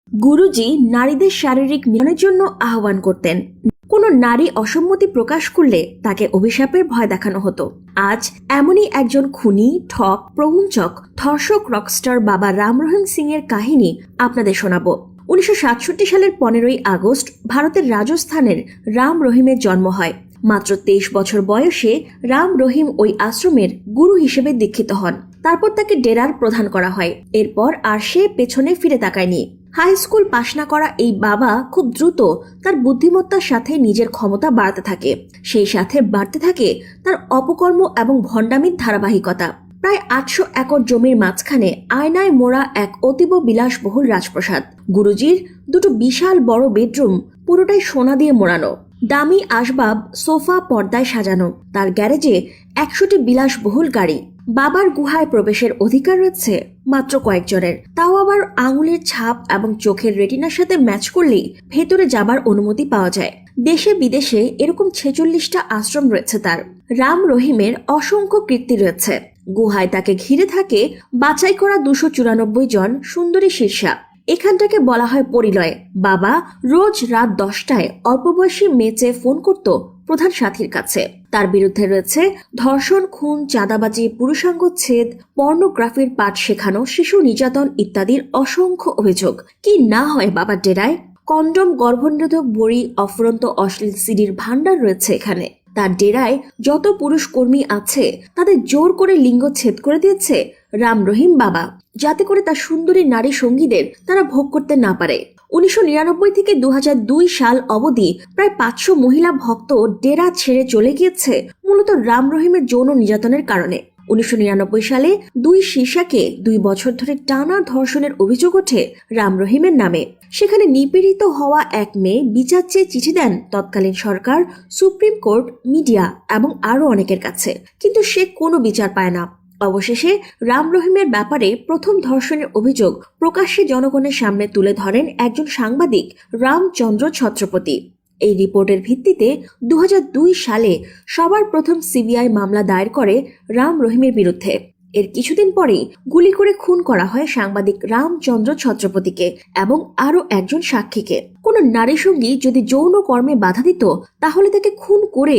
গুরুজি নারীদের শারীরিক মিলনের জন্য আহ্বান করতেন। কোনো নারী অসম্মতি প্রকাশ করলে তাকে অভিশাপের ভয় দেখানো হতো। আজ এমনই একজন খুনি, ঠক, প্রবঞ্চক, ধর্ষক রকস্টার বাবা রাম রহিম সিং এর কাহিনী আপনাদের শোনাবো। 1967 সালের 15ই আগস্ট ভারতের রাজস্থানের রাম রহিমের জন্ম হয়। মাত্র 23 বছর বয়সে রাম রহিম ওই আশ্রমের গুরু হিসেবে দীক্ষিত হন। তারপর তাকে ডেরার প্রধান করা হয়। এরপর আর সে পেছনে ফিরে তাকায়নি। হাই স্কুল পাশ না করা এই বাবা খুব দ্রুত তার বুদ্ধিমত্তার সাথে নিজের ক্ষমতা বাড়াতে থাকে। সেই সাথে বাড়তে থাকে তার অপকর্ম এবং ভণ্ডামির ধারাবাহিকতা। প্রায় 800 একর জমির মাঝখানে আয়নায় মোড়া এক অতীব বিলাসবহুল রাজপ্রাসাদ। গুরুজির দুটো বিশাল বড় বেডরুম পুরোটাই সোনা দিয়ে মোড়ানো। দামি আসবাব, সোফা পর্দায় সাজানো। তার গ্যারেজে 100টি বিলাসবহুল গাড়ি। বাবার গুহায় প্রবেশের অধিকার রয়েছে মাত্র কয়েকজনের, তাও আবার আঙুলের ছাপ এবং চোখের রেটিনার সাথে ম্যাচ করলেই ভেতরে যাবার অনুমতি পাওয়া যায়। দেশে বিদেশে এরকম 46টা আশ্রম রয়েছে তার। রাম রহিমের অসংখ্য কীর্তি রয়েছে। গুহায় তাকে ঘিরে থাকে বাছাই করা 294 জন সুন্দরী শীর্ষা। এখানটাকে বলা হয় পরিলয়। বাবা রোজ রাত 10টায় অল্পবয়সী মেয়ে চেয়ে ফোন করত প্রধান সাথীর কাছে। তার বিরুদ্ধে রয়েছে ধর্ষণ, খুন, চাঁদাবাজি, পুরুষাঙ্গচ্ছেদ, পর্নোগ্রাফির পাঠ শেখানো, শিশু নির্যাতন ইত্যাদির অসংখ্য অভিযোগ। কি না হয় বাবার ডেরায়! কন্ডম, গর্ভনিরোধক বড়ি, অফুরন্ত অশ্লীল সিডির ভান্ডার রয়েছে এখানে। তার ডেরায় যত পুরুষ কর্মী আছে তাদের জোর করে লিঙ্গচ্ছেদ করে দিয়েছে রাম রহিম বাবা, যাতে করে তার সুন্দরী নারী সঙ্গীদের তারা ভোগ করতে না পারে। 1999 থেকে 2002 সাল অবধি প্রায় 500 মহিলা ভক্ত ডেরা ছেড়ে চলে গিয়েছে মূলত রাম রহিমের যৌন নির্যাতনের কারণে। 1999 সালে 2 শীর্ষাকে 2 বছর ধরে টানা ধর্ষণের অভিযোগ ওঠে রাম রহিমের নামে। সেখানে নিপীড়িত হওয়া এক মেয়ে বিচার চেয়ে চিঠি দেন তৎকালীন সরকার, সুপ্রিম কোর্ট, মিডিয়া এবং আরো অনেকের কাছে, কিন্তু সে কোনো বিচার পায় না। অবশেষে রাম রহিমের ব্যাপারে প্রথম ধর্ষণের অভিযোগ প্রকাশ্যে জনগণের সামনে তুলে ধরেন একজন সাংবাদিক, রামচন্দ্র ছত্রপতি। এই রিপোর্টের ভিত্তিতে 2002 সালে সবার প্রথম সিবিআই মামলা দায়ের করে রাম রহিমের বিরুদ্ধে। এর কিছুদিন পরেই গুলি করে খুন করা হয় সাংবাদিক রামচন্দ্র ছত্রপতিকে এবং আরো একজন সাক্ষীকে। কোন নারী সঙ্গী যদি যৌন কর্মে বাধা দিত তাহলে তাকে খুন করে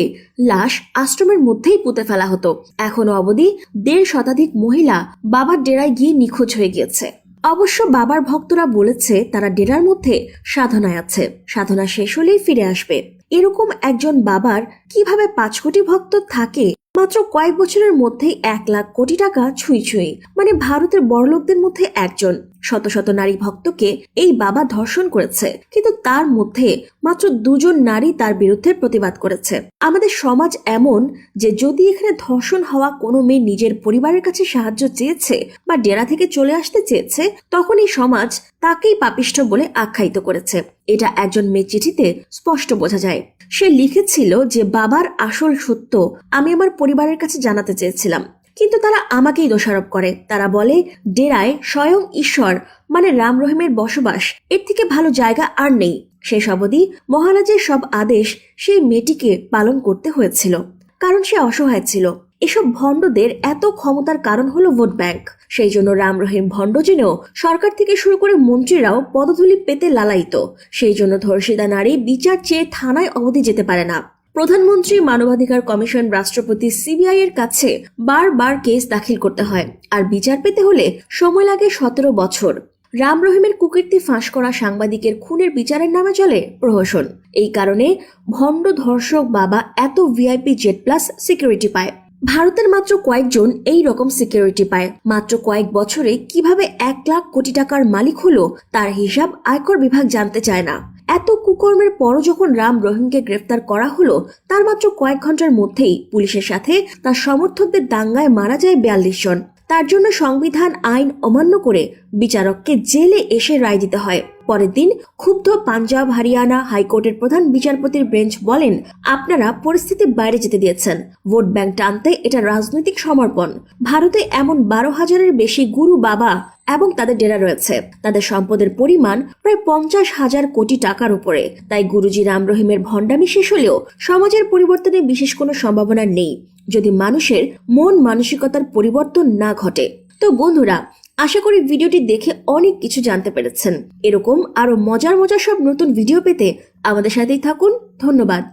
লাশ আশ্রমের মধ্যেই পুঁতে ফেলা হতো। এখনো অবধি 1.5 শতাধিক মহিলা বাবার ডেরায় গিয়ে নিখোঁজ হয়ে গিয়েছে। অবশ্য বাবার ভক্তরা বলেছে তারা ডেরার মধ্যে সাধনায় আছে, সাধনা শেষ হলেই ফিরে আসবে। এরকম একজন বাবার কিভাবে 5 কোটি ভক্ত থাকে? মাত্র কয়েক বছরের মধ্যেই 1 লাখ কোটি টাকা ছুঁই ছুঁই, মানে ভারতের বড়লোকদের মধ্যে একজন। শত শত নারী ভক্তকে এই বাবা ধর্ষণ করেছে, কিন্তু তার মধ্যে মাত্র 2 জন নারী তার বিরুদ্ধে প্রতিবাদ করেছে। আমাদের সমাজ এমন যে যদি এখানে ধর্ষণ হওয়া কোনো মেয়ে নিজের পরিবারের কাছে সাহায্য চেয়েছে বা ডেরা থেকে চলে আসতে চেয়েছে, তখন এই সমাজ তাকেই পাপিষ্ঠ বলে আখ্যায়িত করেছে। এটা একজন মেয়ে চিঠিতে স্পষ্ট বোঝা যায়। সে লিখেছিল যে বাবার আসল সত্য আমি আমার পরিবারের কাছে জানাতে চেয়েছিলাম, কিন্তু তারা আমাকেই দোষারোপ করে। তারা বলে ডেরায় স্বয়ং ঈশ্বর মানে রাম রহিমের বসবাস, এর থেকে ভালো জায়গা আর নেই। শেষ অবধি মহারাজের সব আদেশ সেই মেয়েটিকে পালন করতে হয়েছিল, কারণ সে অসহায় ছিল। এসব ভণ্ডদের এত ক্ষমতার কারণ হলো ভোট ব্যাংক। সেই জন্য রাম রহিম ভণ্ড জেনেও সরকার থেকে শুরু করে মন্ত্রীরাও পদধূলি পেতে লালায়িত। সেই জন্য ধর্ষিতা নারী বিচার চেয়ে থানায় অবধি যেতে পারে না। প্রধানমন্ত্রী, মানবাধিকার কমিশন, রাষ্ট্রপতি, সিবিআই এর কাছে বারবার কেস দাখিল করতে হয়, আর বিচার পেতে হলে সময় লাগে 17 বছর। রাম রহিমের কুকীর্তি ফাঁস করা সাংবাদিকের খুনের বিচারের নামে চলে প্রহসন। এই কারণে ভণ্ড ধর্ষক বাবা এত ভিআইপি জেড প্লাস সিকিউরিটি পায়। ভারতের মাত্র কয়েকজন এই রকম সিকিউরিটি পায়। মাত্র কয়েক বছরে কিভাবে 1 লাখ কোটি টাকার মালিক হলো তার হিসাব আয়কর বিভাগ জানতে চায় না। এত কুকর্মের পরও যখন রাম রহিমকে গ্রেফতার করা হলো, তার মাত্র কয়েক ঘন্টার মধ্যেই পুলিশের সাথে তার সমর্থকদের দাঙ্গায় মারা যায় 42 জন। তার জন্য সংবিধান আইন অমান্য করে বিচারককে জেলে এসে রায় দিতে হয়। পরের দিন ক্ষুব্ধ পাঞ্জাব, হরিয়ানা হাইকোর্টের প্রধান বিচারপতির বেঞ্চ বলেন, আপনারা পরিস্থিতি বাইরে যেতে দিয়েছেন। ভোট ব্যাংক টানতে এটা রাজনৈতিক সমর্পণ। ভারতে এমন 12,000-এর বেশি গুরু বাবা এবং তাদের ডেরা রয়েছে। তাদের সম্পদের পরিমাণ প্রায় 50,000 কোটি টাকার উপরে। তাই গুরুজি রাম রহিমের ভণ্ডামি শেষ হলেও সমাজের পরিবর্তনে বিশেষ কোনো সম্ভাবনা নেই যদি মানুষের মন মানসিকতার পরিবর্তন না ঘটে। তো বন্ধুরা, আশা করি ভিডিওটি দেখে অনেক কিছু জানতে পেরেছেন। এরকম আরো মজার মজার সব নতুন ভিডিও পেতে আমাদের সাথেই থাকুন। ধন্যবাদ।